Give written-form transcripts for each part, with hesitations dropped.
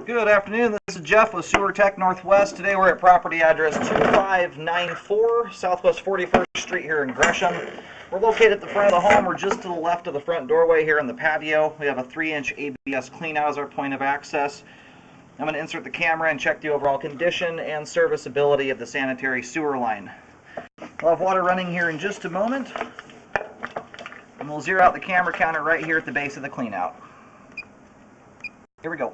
Good afternoon. This is Jeff with Sewer Tech Northwest. Today we're at property address 2594 Southwest 41st Street here in Gresham. We're located at the front of the home. We're just to the left of the front doorway here in the patio. We have a 3-inch ABS cleanout as our point of access. I'm going to insert the camera and check the overall condition and serviceability of the sanitary sewer line. We'll have water running here in just a moment. And we'll zero out the camera counter right here at the base of the cleanout. Here we go.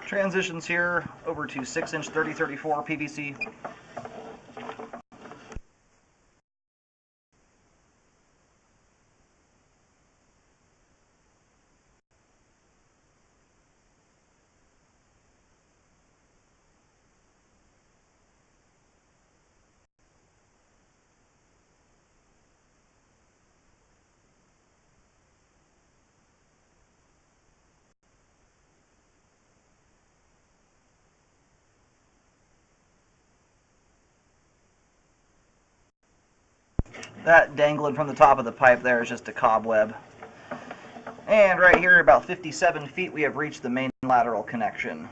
Transitions here over to 6-inch 3034 PVC. That dangling from the top of the pipe there is just a cobweb. And right here, about 57 feet, we have reached the main lateral connection.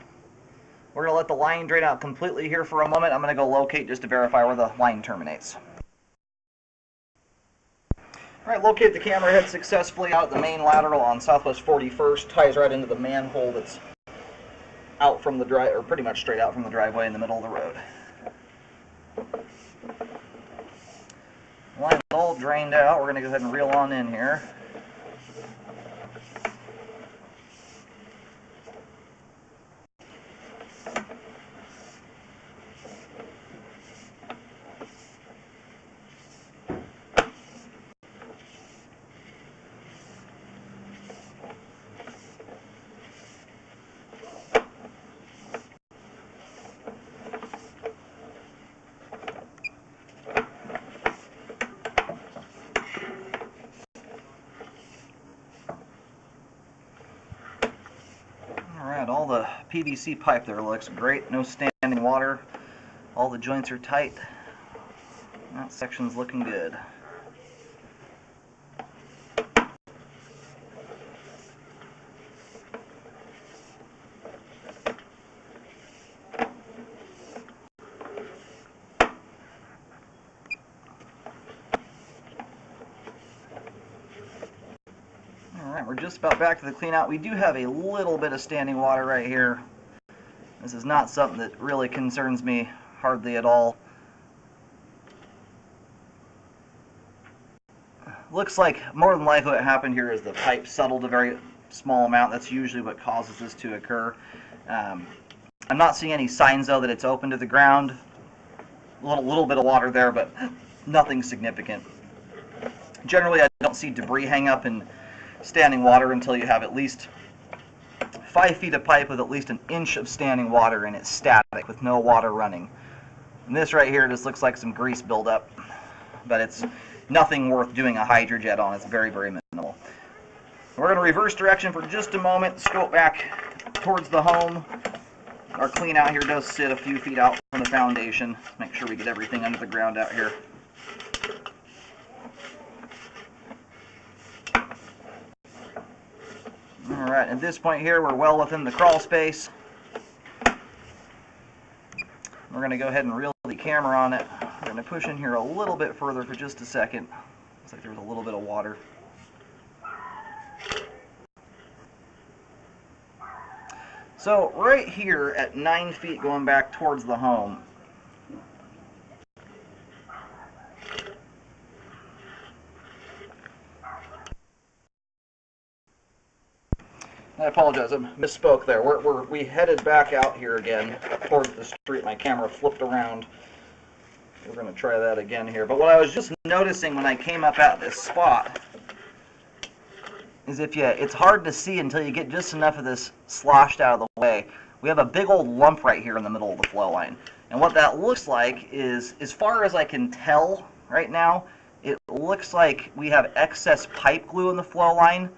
We're going to let the line drain out completely here for a moment. I'm going to go locate just to verify where the line terminates. Alright, locate the camera head successfully out the main lateral on Southwest 41st. Ties right into the manhole that's out from the drive, or pretty much straight out from the driveway in the middle of the road. Line's all drained out. We're going to go ahead and reel on in here. Alright, all the PVC pipe there looks great. No standing water. All the joints are tight. That section's looking good. Alright, we're just about back to the cleanout. We do have a little bit of standing water right here. This is not something that really concerns me hardly at all. Looks like more than likely what happened here is the pipe settled a very small amount. That's usually what causes this to occur. I'm not seeing any signs though that it's open to the ground. A little bit of water there, but nothing significant. Generally, I don't see debris hang up in standing water until you have at least 5 feet of pipe with at least an inch of standing water and it's static with no water running. And this right here just looks like some grease buildup, but it's nothing worth doing a hydrojet on. It's very, very minimal. We're going to reverse direction for just a moment, scope back towards the home. Our clean out here does sit a few feet out from the foundation. Make sure we get everything under the ground out here. Alright, at this point here, we're well within the crawl space. We're going to go ahead and reel the camera on it. We're going to push in here a little bit further for just a second. Looks like there's a little bit of water. So right here at 9 feet going back towards the home, I apologize, I misspoke there. We headed back out here again towards the street. My camera flipped around. We're going to try that again here. But what I was just noticing when I came up at this spot is it's hard to see until you get just enough of this sloshed out of the way. We have a big old lump right here in the middle of the flow line. And what that looks like is, as far as I can tell right now, it looks like we have excess pipe glue in the flow line.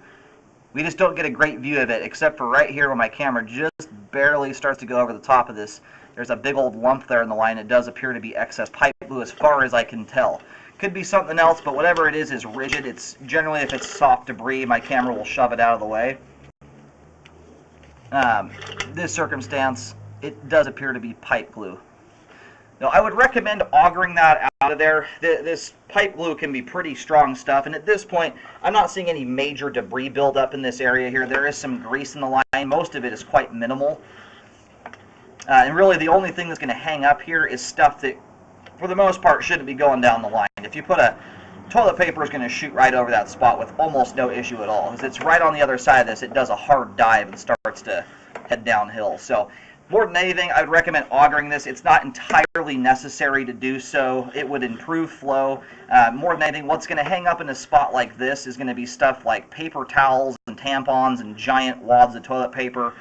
We just don't get a great view of it, except for right here where my camera just barely starts to go over the top of this. There's a big old lump there in the line. It does appear to be excess pipe glue as far as I can tell. Could be something else, but whatever it is rigid. It's generally, if it's soft debris, my camera will shove it out of the way. This circumstance, it does appear to be pipe glue. Now, I would recommend augering that out of there. This pipe glue can be pretty strong stuff, and at this point, I'm not seeing any major debris buildup in this area here. There is some grease in the line. Most of it is quite minimal. And really, the only thing that's going to hang up here is stuff that, for the most part, shouldn't be going down the line. If you put toilet paper is going to shoot right over that spot with almost no issue at all. Because it's right on the other side of this, it does a hard dive and starts to head downhill. So, more than anything, I would recommend augering this. It's not entirely necessary to do so. It would improve flow. More than anything, what's going to hang up in a spot like this is going to be stuff like paper towels and tampons and giant wads of toilet paper.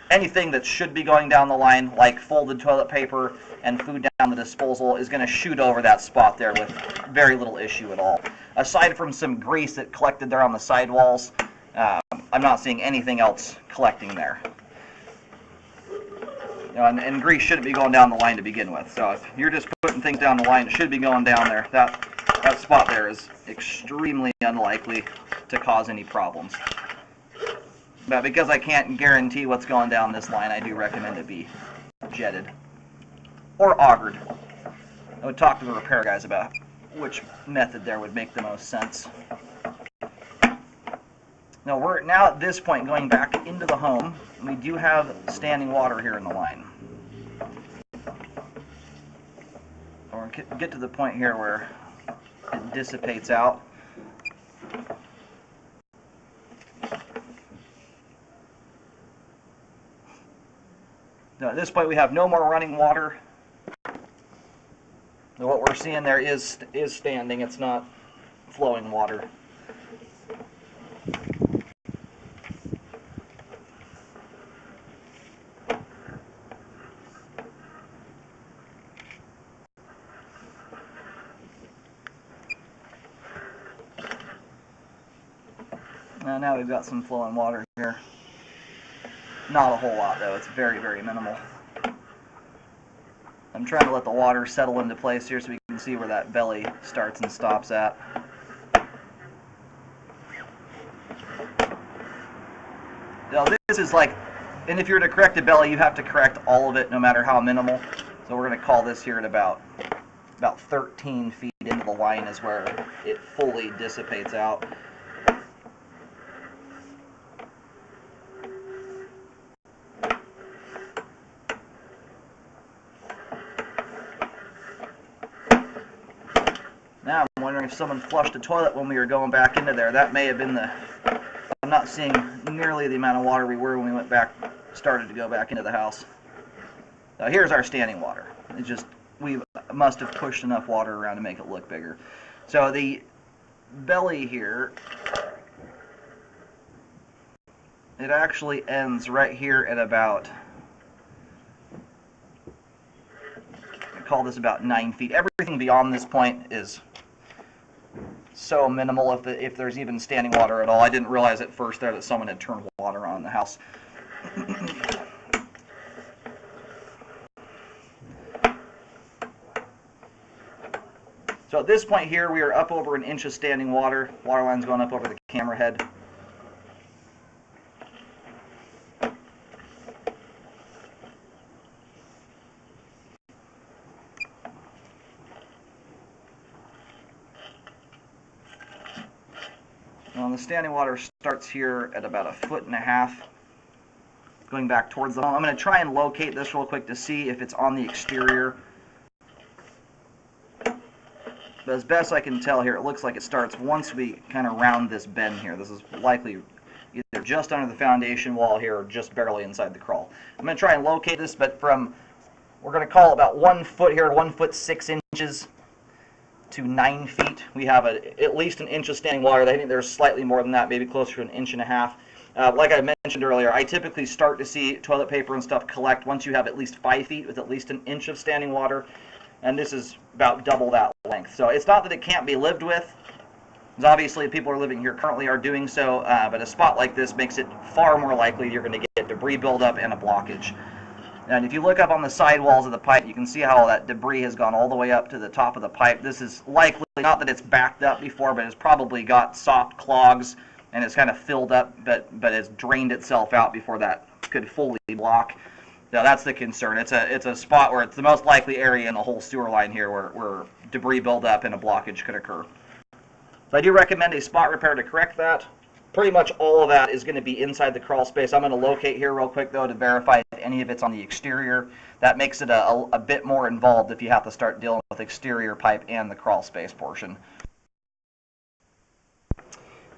Anything that should be going down the line, like folded toilet paper and food down the disposal, is going to shoot over that spot there with very little issue at all. Aside from some grease that collected there on the sidewalls, I'm not seeing anything else collecting there. You know, and grease shouldn't be going down the line to begin with. So if you're just putting things down the line, it should be going down there. That spot there is extremely unlikely to cause any problems. But because I can't guarantee what's going down this line, I do recommend it be jetted or augured. I would talk to the repair guys about which method there would make the most sense. Now we're now at this point going back into the home. We do have standing water here in the line. We'll get to the point here where it dissipates out. Now at this point we have no more running water. So what we're seeing there is standing. It's not flowing water. Now we've got some flowing water here. Not a whole lot though, it's very, very minimal. I'm trying to let the water settle into place here so we can see where that belly starts and stops at. Now this is like, and if you're to correct a belly, you have to correct all of it no matter how minimal. So we're going to call this here at about 13 feet into the line is where it fully dissipates out. Now I'm wondering if someone flushed the toilet when we were going back into there. That may have been I'm not seeing nearly the amount of water we were when we started to go back into the house. Now here's our standing water. It's just, we must have pushed enough water around to make it look bigger. So the belly here, it actually ends right here at about, I call this about 9 feet. Everything beyond this point is so minimal if there's even standing water at all. I didn't realize at first there that someone had turned water on in the house. So at this point here, we are up over an inch of standing water. Water line's going up over the camera head. Well, the standing water starts here at about 1.5 feet, going back towards the home. I'm going to try and locate this real quick to see if it's on the exterior. But as best I can tell here, it looks like it starts once we kind of round this bend here. This is likely either just under the foundation wall here, just barely inside the crawl. I'm going to try and locate this, but from, we're going to call it about 1 foot here, 1 foot 6 inches to 9 feet. We have at least an inch of standing water. I think there's slightly more than that, maybe closer to an inch and a half. Like I mentioned earlier, I typically start to see toilet paper and stuff collect once you have at least 5 feet with at least an inch of standing water, and this is about double that length. So it's not that it can't be lived with, because obviously people are living here currently are doing so, but a spot like this makes it far more likely you're going to get debris buildup and a blockage. And if you look up on the side walls of the pipe, you can see how that debris has gone all the way up to the top of the pipe. This is likely, not that it's backed up before, but it's probably got soft clogs and it's kind of filled up, but it's drained itself out before that could fully block. Now that's the concern. It's a spot where it's the most likely area in the whole sewer line here where debris buildup and a blockage could occur. So I do recommend a spot repair to correct that. Pretty much all of that is going to be inside the crawl space. I'm going to locate here real quick, though, to verify if any of it's on the exterior. That makes it a bit more involved if you have to start dealing with exterior pipe and the crawl space portion.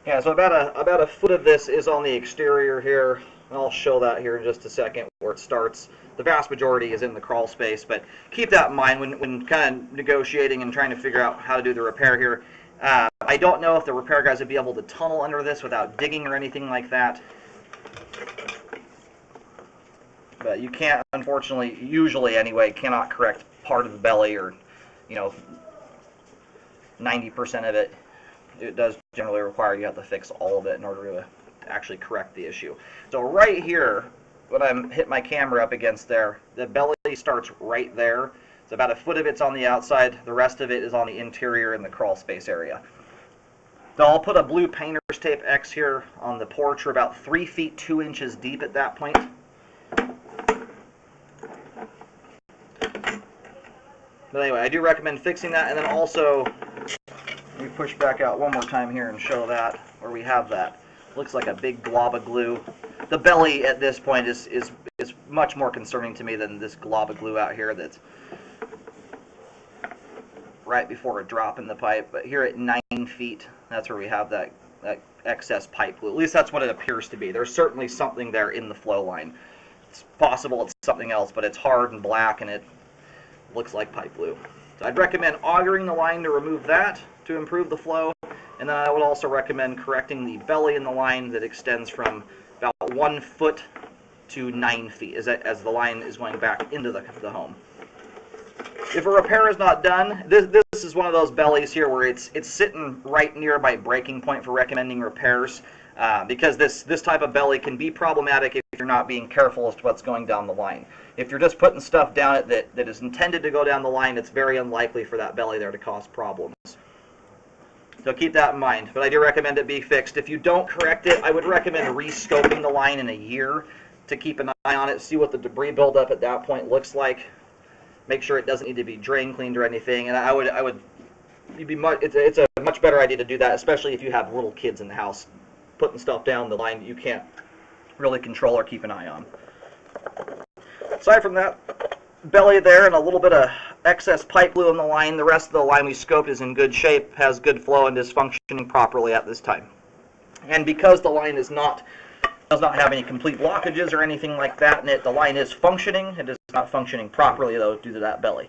Yeah, so about a foot of this is on the exterior here. I'll show that here in just a second where it starts. The vast majority is in the crawl space, but keep that in mind when kind of negotiating and trying to figure out how to do the repair here. I don't know if the repair guys would be able to tunnel under this without digging or anything like that. But you can't, unfortunately, usually anyway, cannot correct part of the belly or, 90% of it. It does generally require you have to fix all of it in order to actually correct the issue. So right here, when I'm hitting my camera up against there, the belly starts right there. So about a foot of it's on the outside, the rest of it is on the interior in the crawl space area. So I'll put a blue painter's tape X here on the porch. We're about 3 feet 2 inches deep at that point. But anyway, I do recommend fixing that, and then also, let me push back out one more time here and show that, where we have that. Looks like a big glob of glue. The belly at this point is much more concerning to me than this glob of glue out here that's right before a drop in the pipe. But here at 9 feet, that's where we have that excess pipe glue. At least that's what it appears to be. There's certainly something there in the flow line. It's possible it's something else, but it's hard and black and it looks like pipe glue. So I'd recommend augering the line to remove that to improve the flow. And then I would also recommend correcting the belly in the line that extends from about 1 foot to 9 feet as the line is going back into the home. If a repair is not done, this is one of those bellies here where it's sitting right near my breaking point for recommending repairs, because this type of belly can be problematic if you're not being careful as to what's going down the line. If you're just putting stuff down it that is intended to go down the line, it's very unlikely for that belly there to cause problems. So keep that in mind, but I do recommend it be fixed. If you don't correct it, I would recommend re-scoping the line in a year to keep an eye on it, see what the debris buildup at that point looks like. Make sure it doesn't need to be drain cleaned or anything, and it's a much better idea to do that, especially if you have little kids in the house. Putting stuff down the line you can't really control or keep an eye on. Aside from that, belly there and a little bit of excess pipe glue in the line. The rest of the line we scoped is in good shape, has good flow, and is functioning properly at this time. And because the line does not have any complete blockages or anything like that in it, the line is functioning. It is not functioning properly, though, due to that belly.